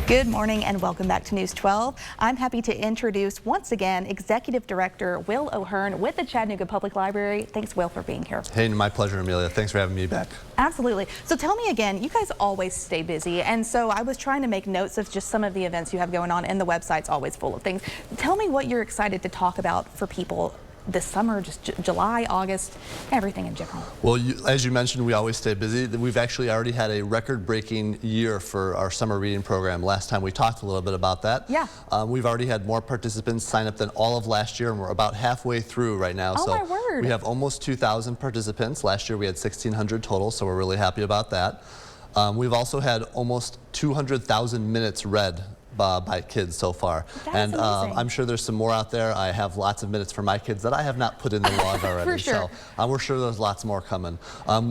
Good morning and welcome back to News 12. I'm happy to introduce once again Executive Director Will O'Hearn with the Chattanooga Public Library. Thanks, Will, for being here. Hey, my pleasure, Amelia. Thanks for having me back. Absolutely. So tell me again, you guys always stay busy, and so I was trying to make notes of just some of the events you have going on, and the website's always full of things. Tell me what you're excited to talk about for people this summer, just July, August, everything in general. Well, as you mentioned, we always stay busy. We've actually already had a record-breaking year for our summer reading program. Last time we talked a little bit about that. Yeah. We've already had more participants sign up than all of last year, and we're about halfway through right now. Oh, so my word. We have almost 2,000 participants. Last year we had 1,600 total, so we're really happy about that. We've also had almost 200,000 minutes read by kids so far. That's amazing. I'm sure there's some more out there. I have lots of minutes for my kids that I have not put in the log already. For sure. So we're sure there's lots more coming.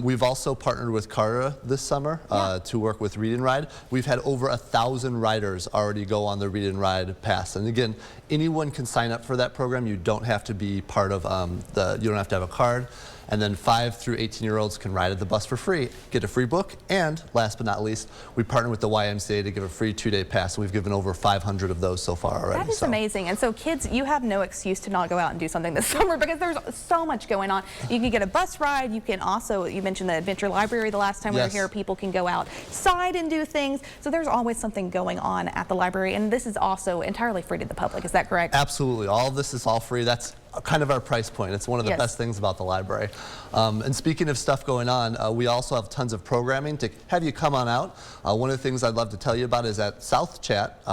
We've also partnered with Carter this summer to work with Read and Ride. We've had over 1,000 riders already go on the Read and Ride pass. And again, anyone can sign up for that program. You don't have to be part of you don't have to have a card. And then 5 through 18-year-olds can ride at the bus for free, get a free book, and last but not least, we partner with the YMCA to give a free 2-day pass. We've given over 500 of those so far already. That is amazing. And so kids, you have no excuse to not go out and do something this summer because there's so much going on. You can get a bus ride. You can also, you mentioned the Adventure Library the last time we were here. People can go outside and do things. So there's always something going on at the library. And this is also entirely free to the public. Is that correct? Absolutely. All of this is all free. That's kind of our price point. It's one of the best things about the library. And speaking of stuff going on, we also have tons of programming to have you come on out. One of the things I'd love to tell you about is at South Chat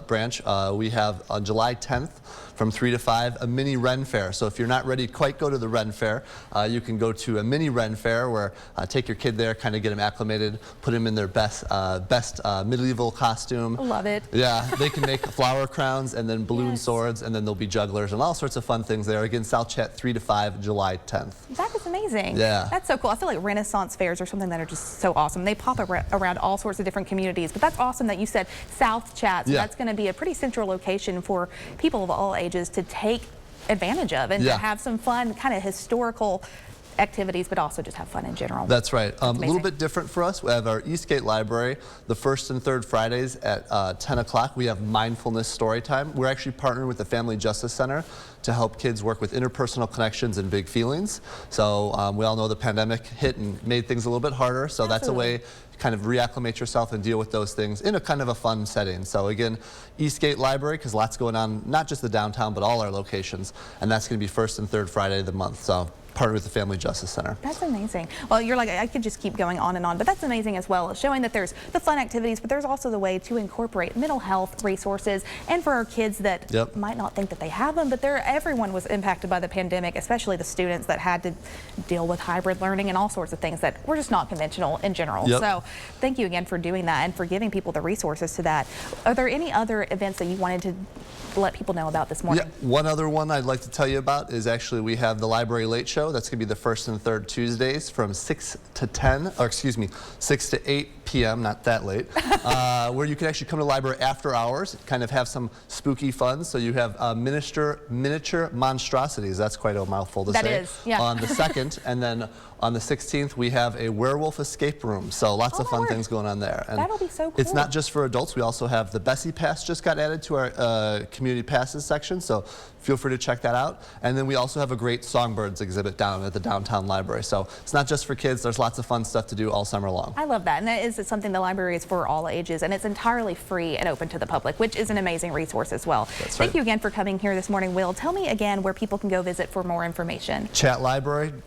branch, we have on July 10th from 3 to 5 a mini Ren Fair. So if you're not ready to quite go to the Ren Fair, you can go to a mini Ren Fair where take your kid there, kind of get them acclimated, put them in their best medieval costume. Love it. Yeah, they can make flower crowns and then balloon swords, and then there'll be jugglers and all sorts of fun things there. Again, South Chat 3 to 5, July 10th. That is amazing. Yeah. That's so cool. I feel like Renaissance fairs are something that are just so awesome. They pop around all sorts of different communities, but that's awesome that you said South Chat. So that's going to be a pretty central location for people of all ages to take advantage of and to have some fun, kind of historical activities, but also just have fun in general. That's right. A little bit different for us. We have our Eastgate Library the first and third Fridays at 10 o'clock. We have mindfulness story time. We're actually partnering with the Family Justice Center to help kids work with interpersonal connections and big feelings. So we all know the pandemic hit and made things a little bit harder. So that's a way to kind of reacclimate yourself and deal with those things in a kind of a fun setting. So again, Eastgate Library, because lots going on, not just the downtown, but all our locations. And that's going to be first and third Friday of the month. So partnered with the Family Justice Center. That's amazing. Well, you're like, I could just keep going on and on, but that's amazing as well, showing that there's the fun activities, but there's also the way to incorporate mental health resources, and for our kids that might not think that they have them, but everyone was impacted by the pandemic, especially the students that had to deal with hybrid learning and all sorts of things that were just not conventional in general. So thank you again for doing that and for giving people the resources to that. Are there any other events that you wanted to let people know about this morning? Yeah, one other one I'd like to tell you about is actually we have the Library Late Show. That's going to be the first and third Tuesdays from 6 to 10, or excuse me, 6 to 8 p.m., not that late, where you can actually come to the library after hours, kind of have some spooky fun. So you have miniature monstrosities. That's quite a mouthful to say. That is, yeah. On the 2nd, and then on the 16th, we have a werewolf escape room. So lots of fun things going on there. And that'll be so cool. It's not just for adults. We also have the Bessie Pass just got added to our community passes section. So feel free to check that out. And then we also have a great Songbirds exhibit down at the downtown library. So it's not just for kids. There's lots of fun stuff to do all summer long. I love that. And that is something the library is for all ages. And it's entirely free and open to the public, which is an amazing resource as well. Thank you again for coming here this morning, Will. Tell me again where people can go visit for more information. Chatlibrary.org.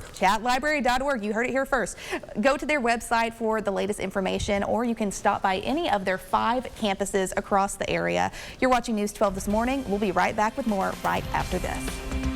Chatlibrary.org. You heard it here first. Go to their website for the latest information, or you can stop by any of their 5 campuses across the area. You're watching News 12 this morning. We'll be right back with more right after this.